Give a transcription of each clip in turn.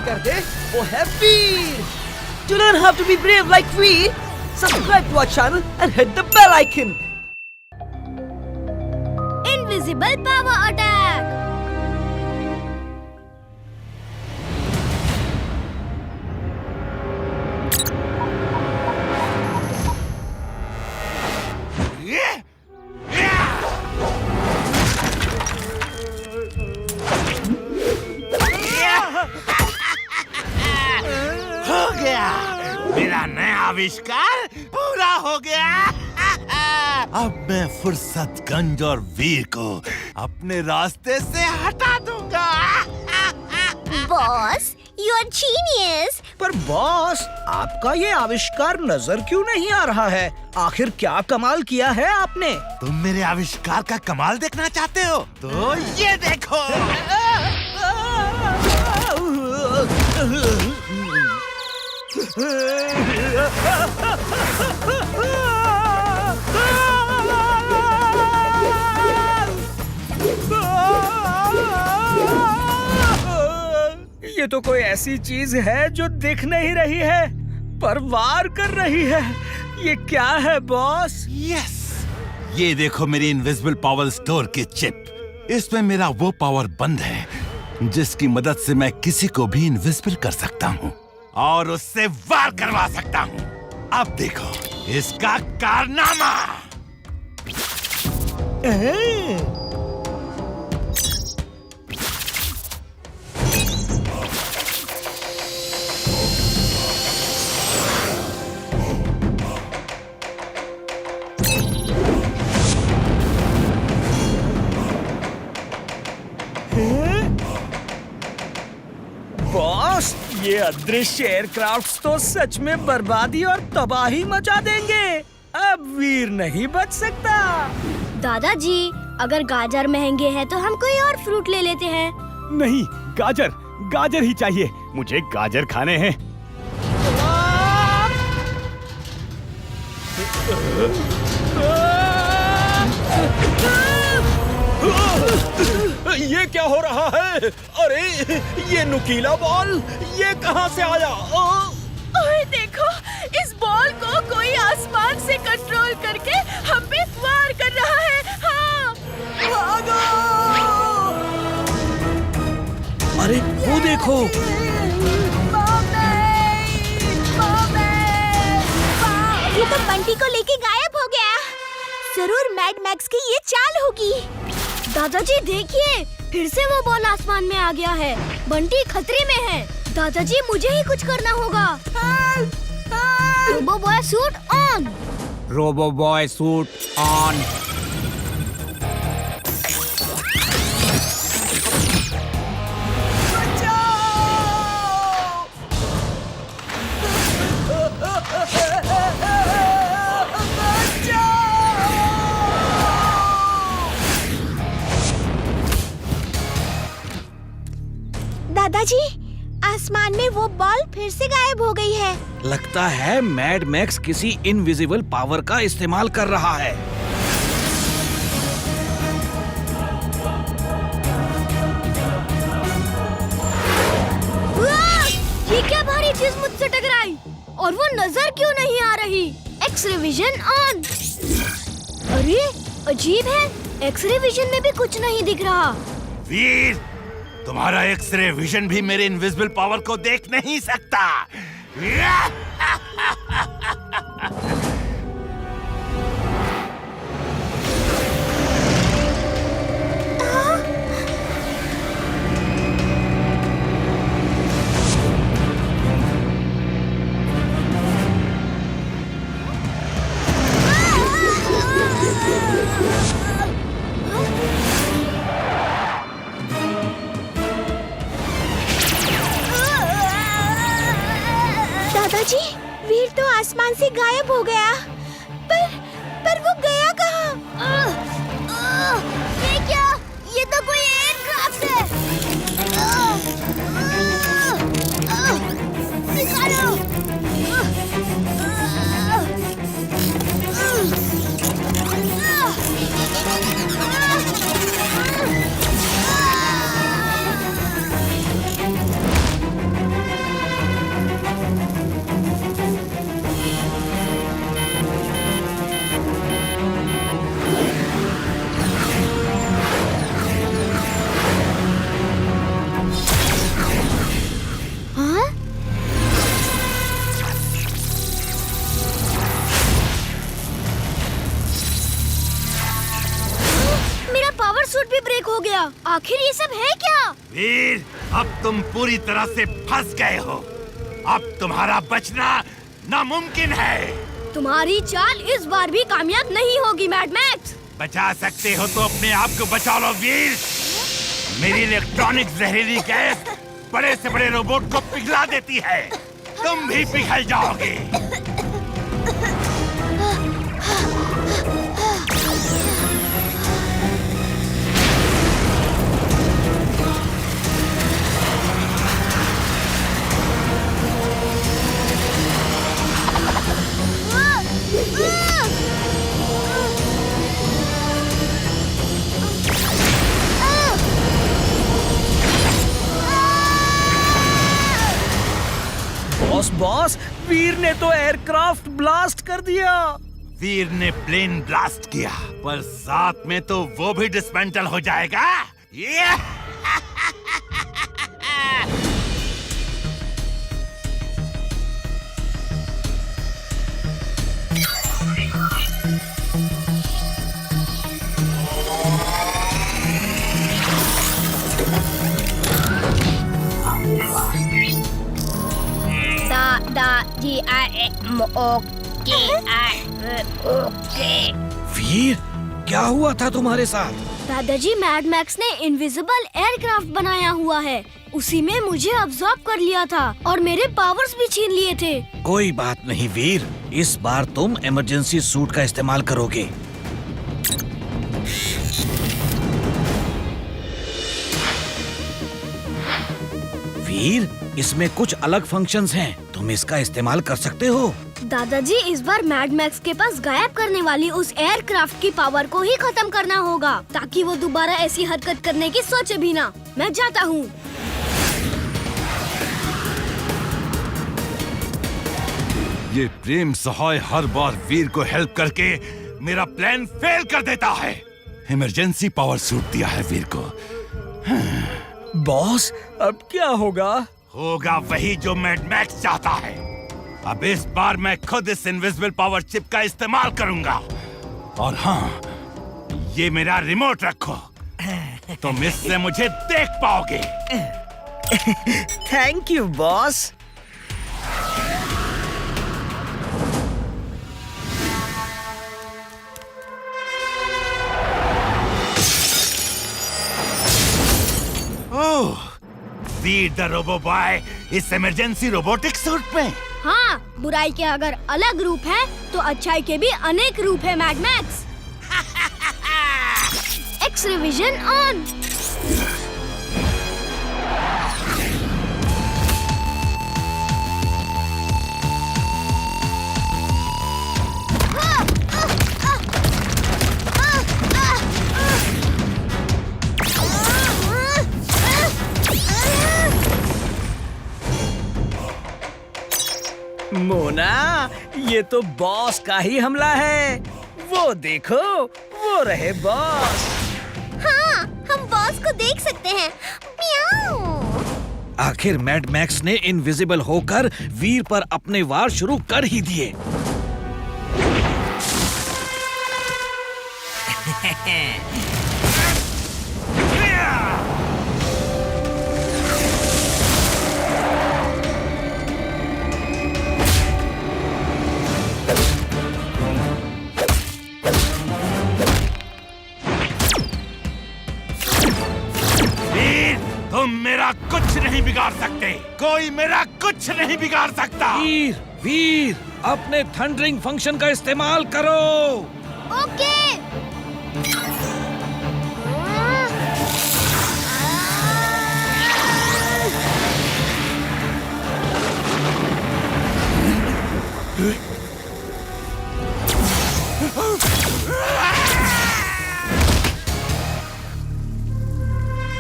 कर दे वो है वीर। To learn how to be brave like Veer, subscribe to our channel and hit the bell icon. Invisible power attack. हो गया, मेरा नया आविष्कार पूरा हो गया। अब मैं फुर्सत गंज और वीर को अपने रास्ते से हटा दूंगा। Boss, you are genius. पर बॉस, आपका ये आविष्कार नजर क्यों नहीं आ रहा है? आखिर क्या कमाल किया है आपने? तुम मेरे आविष्कार का कमाल देखना चाहते हो? तो ये देखो। ये तो कोई ऐसी चीज है जो दिख नहीं रही है पर वार कर रही है। ये क्या है बॉस? यस, ये देखो मेरी इनविजिबल पावर स्टोर की चिप। इसमें मेरा वो पावर बंद है जिसकी मदद से मैं किसी को भी इनविजिबल कर सकता हूँ और उससे वार करवा सकता हूँ। अब देखो इसका कारनामा। बॉस, ये अदृश्य एयरक्राफ्ट्स तो सच में बर्बादी और तबाही मचा देंगे। अब वीर नहीं बच सकता। दादाजी, अगर गाजर महंगे हैं तो हम कोई और फ्रूट ले लेते हैं। नहीं, गाजर गाजर ही चाहिए। मुझे गाजर खाने हैं। ये क्या हो रहा है? अरे ये नुकीला बॉल, ये कहाँ से आया? ओए देखो, इस बॉल को कोई आसमान से कंट्रोल करके हम पे वार कर रहा है। हाँ, भागो! अरे वो देखो, ये तो बंटी को लेके गायब हो गया। जरूर मैड मैक्स की ये चाल होगी। दादाजी देखिए, फिर से वो बॉल आसमान में आ गया है। बंटी खतरे में है। दादाजी, मुझे ही कुछ करना होगा। Robo boy suit on. Robo boy suit on. दादाजी, आसमान में वो बॉल फिर से गायब हो गई है। लगता है मैड मैक्स किसी इनविजिबल पावर का इस्तेमाल कर रहा है। ये क्या भारी चीज मुझसे टकराई और वो नजर क्यों नहीं आ रही? X-ray vision on. अरे अजीब है, एक्सरे विजन में भी कुछ नहीं दिख रहा। वीर, तुम्हारा एक्सरे विजन भी मेरे इनविजिबल पावर को देख नहीं सकता। दादाजी, वीर तो आसमान से गायब हो गया। पर वो गया कहाँ? ये क्या? ये तो कोई एयरक्राफ्ट है। निकालो। सूट भी ब्रेक हो गया। आखिर ये सब है क्या? वीर, अब तुम पूरी तरह से फंस गए हो। अब तुम्हारा बचना नामुमकिन है। तुम्हारी चाल इस बार भी कामयाब नहीं होगी मैड मैक्स। बचा सकते हो तो अपने आप को बचा लो वीर। मेरी इलेक्ट्रॉनिक जहरीली गैस बड़े से बड़े रोबोट को पिघला देती है। तुम भी पिघल जाओगे। बॉस, वीर ने तो एयरक्राफ्ट ब्लास्ट कर दिया। वीर ने प्लेन ब्लास्ट किया, पर साथ में तो वो भी डिसमेंटल हो जाएगा। वीर, क्या हुआ था तुम्हारे साथ? दादाजी, मैड मैक्स ने इनविजिबल एयरक्राफ्ट बनाया हुआ है। उसी में मुझे अब्सॉर्ब कर लिया था और मेरे पावर्स भी छीन लिए थे। कोई बात नहीं वीर, इस बार तुम इमरजेंसी सूट का इस्तेमाल करोगे। वीर, इसमें कुछ अलग फंक्शंस हैं, तुम इसका इस्तेमाल कर सकते हो। दादाजी, इस बार मैड मैक्स के पास गायब करने वाली उस एयरक्राफ्ट की पावर को ही खत्म करना होगा, ताकि वो दोबारा ऐसी हरकत करने की सोचे भी ना। मैं जाता हूँ। ये प्रेम सहाय हर बार वीर को हेल्प करके मेरा प्लान फेल कर देता है। इमरजेंसी पावर सूट दिया है वीर को। बॉस, अब क्या होगा? होगा वही जो मैड मैक्स चाहता है। अब इस बार मैं खुद इस इनविजिबल पावर चिप का इस्तेमाल करूंगा। और हाँ, ये मेरा रिमोट रखो, तुम इससे मुझे देख पाओगे। Thank you boss. Oh, Veer the robo boy इस इमरजेंसी रोबोटिक सूट में। हाँ, बुराई के अगर अलग रूप है तो अच्छाई के भी अनेक रूप है Mad Max. X-ray vision on. Mona, ये तो बॉस का ही हमला है। वो देखो, वो रहे बॉस। हाँ, हम बॉस को देख सकते हैं। म्याऊ। आखिर मैड मैक्स ने इनविजिबल होकर वीर पर अपने वार शुरू कर ही दिए। तुम मेरा कुछ नहीं बिगाड़ सकते, कोई मेरा कुछ नहीं बिगाड़ सकता। वीर, वीर, अपने थंडरिंग फंक्शन का इस्तेमाल करो। ओके।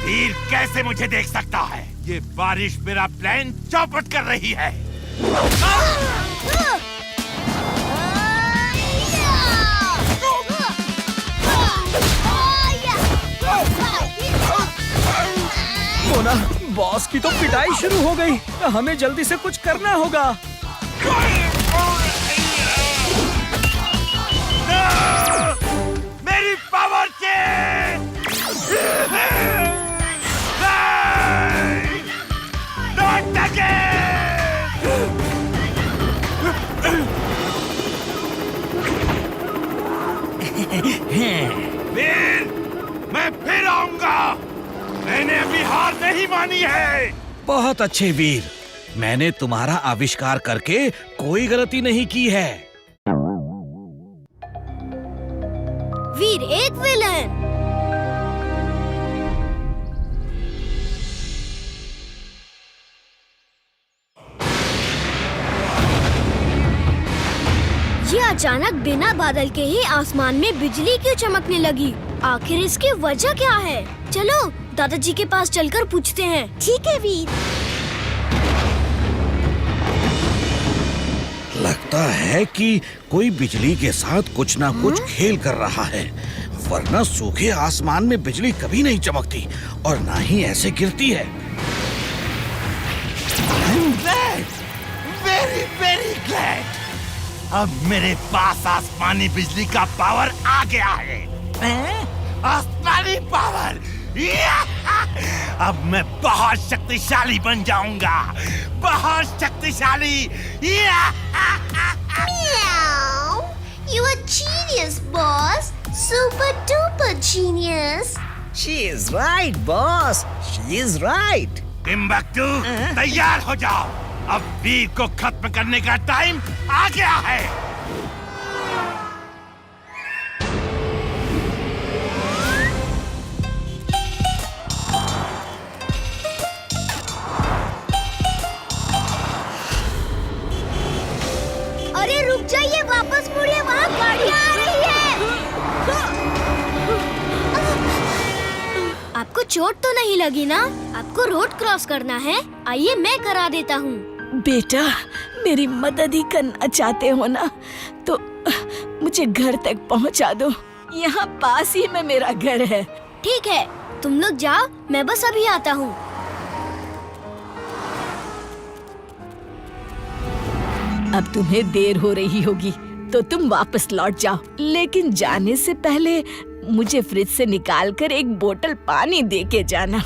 वीर कैसे मुझे देख सकता है? ये बारिश मेरा प्लान चौपट कर रही है। मोना, बॉस की तो पिटाई शुरू हो गई। हमें जल्दी से कुछ करना होगा। मेरी पावर चेन! वीर, मैं फिर आऊंगा। मैंने अभी हार नहीं मानी है। बहुत अच्छे वीर, मैंने तुम्हारा आविष्कार करके कोई गलती नहीं की है। वीर एक विलन। ये अचानक बिना बादल के ही आसमान में बिजली क्यों चमकने लगी? आखिर इसकी वजह क्या है? चलो दादाजी के पास चलकर पूछते हैं। ठीक है वीर। लगता है कि कोई बिजली के साथ कुछ ना कुछ खेल कर रहा है, वरना सूखे आसमान में बिजली कभी नहीं चमकती और ना ही ऐसे गिरती है। Very very glad. अब मेरे पास आसमानी बिजली का पावर आ गया है। आसमानी पावर। अब मैं बहुत शक्तिशाली बन जाऊंगा, बहुत शक्तिशाली। You are genius, boss. Super duper genius. She is right, boss. She is right. Timbuktu, तैयार हो जाओ। अब वीर को खत्म करने का टाइम आ गया है। अरे रुक जाइए, वापस मुड़िए, वहाँ गाड़ियाँ आ रही है। आपको चोट तो नहीं लगी ना? आपको रोड क्रॉस करना है, आइए मैं करा देता हूँ। बेटा, मेरी मदद ही करना चाहते हो ना, तो मुझे घर तक पहुंचा दो। यहाँ पास ही में मेरा घर है। ठीक है, तुम लोग जाओ, मैं बस अभी आता हूँ। अब तुम्हें देर हो रही होगी, तो तुम वापस लौट जाओ। लेकिन जाने से पहले मुझे फ्रिज से निकालकर एक बोतल पानी दे के जाना।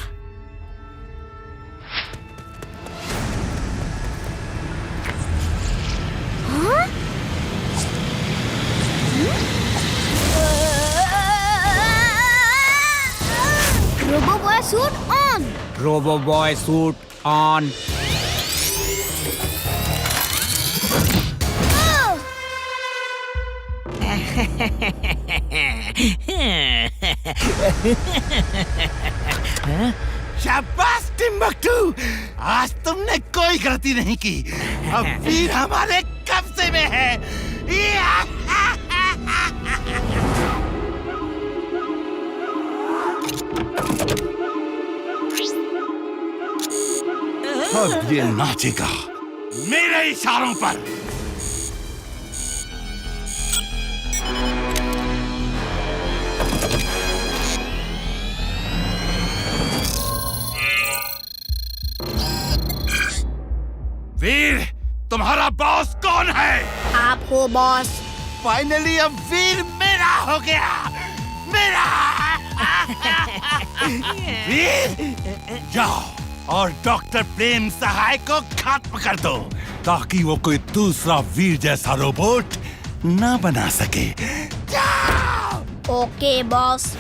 Robo boy suit on. Robo boy suit on. शाबाश टिम्बकटू, आज तुमने कोई गलती नहीं की। अब वीर हमारे कब्जे में है। अब ये नाचेगा मेरे इशारों पर। वीर, तुम्हारा बॉस कौन है? आप हो बॉस। फाइनली अब वीर मेरा हो गया, मेरा। वीर, जाओ और डॉक्टर प्रेम सहाय को खत्म कर दो, ताकि वो कोई दूसरा वीर जैसा रोबोट न बना सके। जाओ। Okay boss.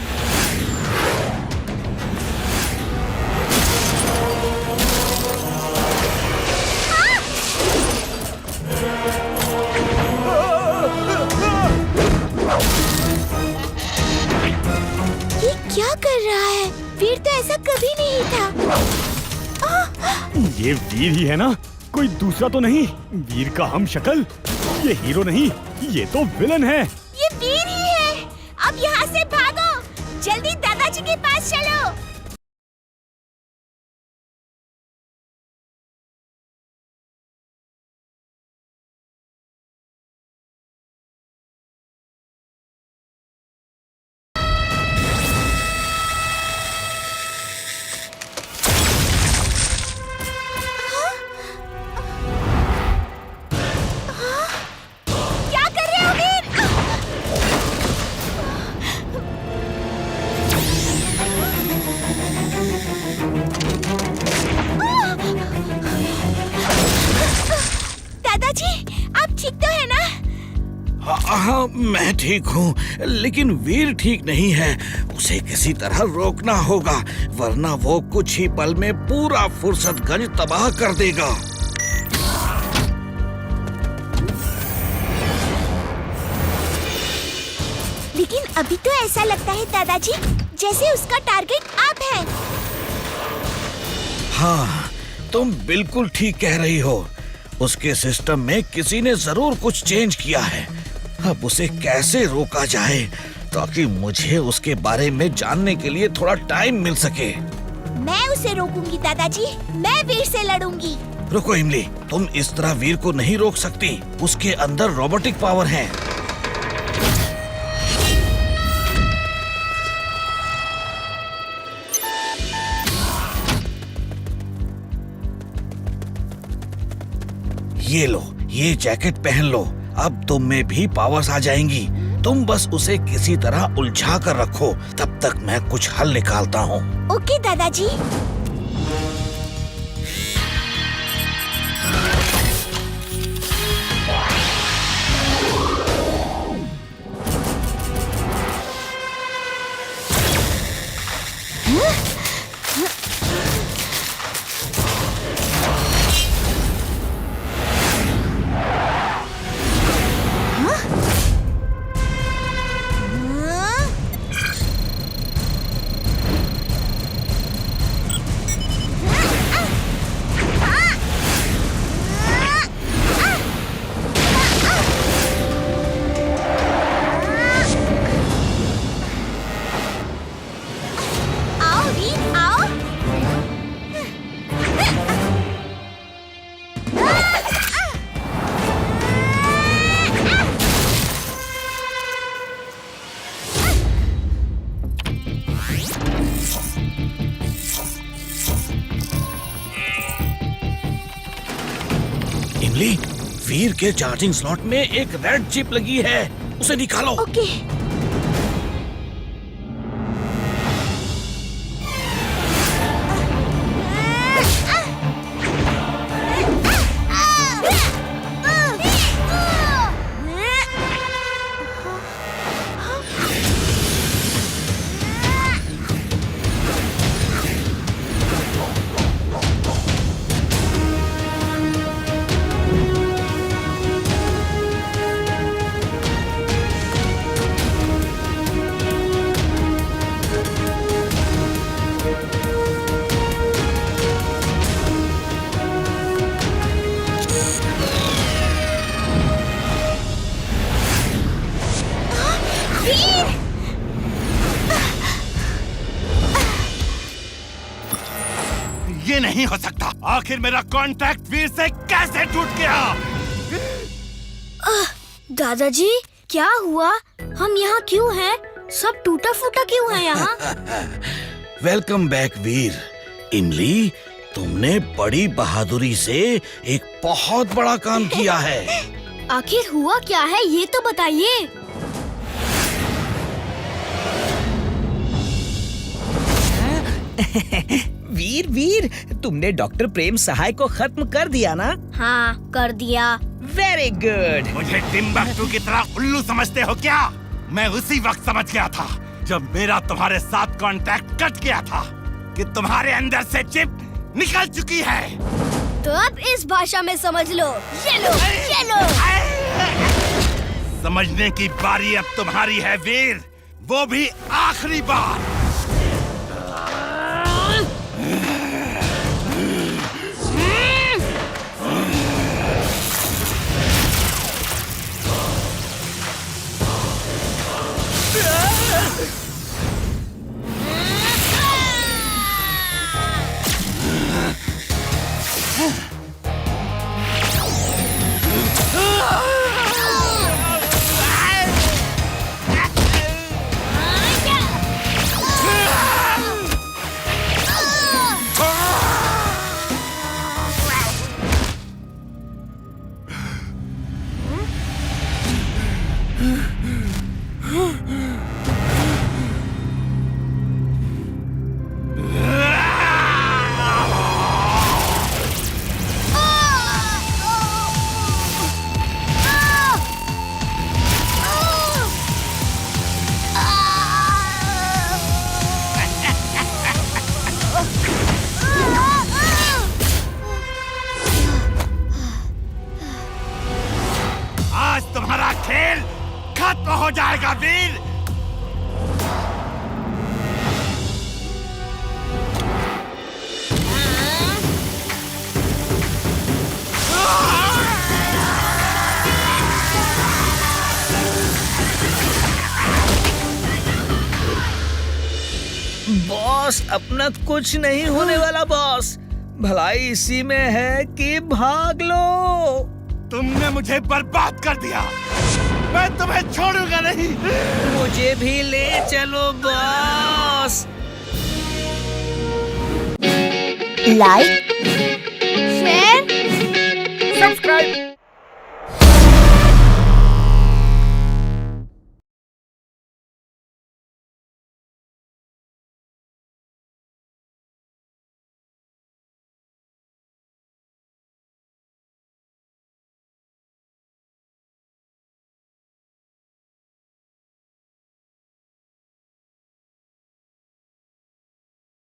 ये क्या कर रहा है? वीर तो ऐसा कभी नहीं था। ये वीर ही है ना? कोई दूसरा तो नहीं? वीर का हम शक्ल? ये हीरो नहीं, ये तो विलन है। ये वीर ही है। अब यहाँ से भागो, जल्दी दादाजी के पास चलो। क्या कर रहे हो वीर? मैं ठीक हूँ, लेकिन वीर ठीक नहीं है। उसे किसी तरह रोकना होगा, वरना वो कुछ ही पल में पूरा फुर्सतगंज तबाह कर देगा। लेकिन अभी तो ऐसा लगता है दादाजी जैसे उसका टारगेट आप हैं। हाँ, तुम बिल्कुल ठीक कह रही हो। उसके सिस्टम में किसी ने जरूर कुछ चेंज किया है। अब उसे कैसे रोका जाए ताकि मुझे उसके बारे में जानने के लिए थोड़ा टाइम मिल सके। मैं उसे रोकूंगी दादाजी, मैं वीर से लड़ूंगी। रुको इमली, तुम इस तरह वीर को नहीं रोक सकती। उसके अंदर रोबोटिक पावर है। ये लो, ये जैकेट पहन लो। अब तुम में भी पावर्स आ जाएंगी। तुम बस उसे किसी तरह उलझा कर रखो, तब तक मैं कुछ हल निकालता हूँ। ओके दादाजी। इमली, वीर के चार्जिंग स्लॉट में एक रेड चिप लगी है, उसे निकालो। ओके। ये नहीं हो सकता। आखिर मेरा कांटेक्ट वीर से कैसे टूट गया? दादाजी क्या हुआ? हम यहाँ क्यों हैं? सब टूटा फूटा क्यों है यहाँ? वेलकम बैक वीर। इमली, तुमने बड़ी बहादुरी से एक बहुत बड़ा काम किया है। आखिर हुआ क्या है ये तो बताइए। वीर वीर, तुमने डॉक्टर प्रेम सहाय को खत्म कर दिया ना? हाँ, कर दिया। Very good. मुझे टिम्बकटू की तरह उल्लू समझते हो क्या? मैं उसी वक्त समझ गया था जब मेरा तुम्हारे साथ कांटेक्ट कट गया था कि तुम्हारे अंदर से चिप निकल चुकी है। तो अब इस भाषा में समझ लो। ये लो, ये लो। समझने की बारी अब तुम्हारी है वीर, वो भी आखिरी बार। बॉस, अपना कुछ नहीं होने वाला बॉस। भलाई इसी में है कि भाग लो। तुमने मुझे बर्बाद कर दिया, मैं तुम्हें छोड़ूंगा नहीं। मुझे भी ले चलो बॉस। Like, share, subscribe.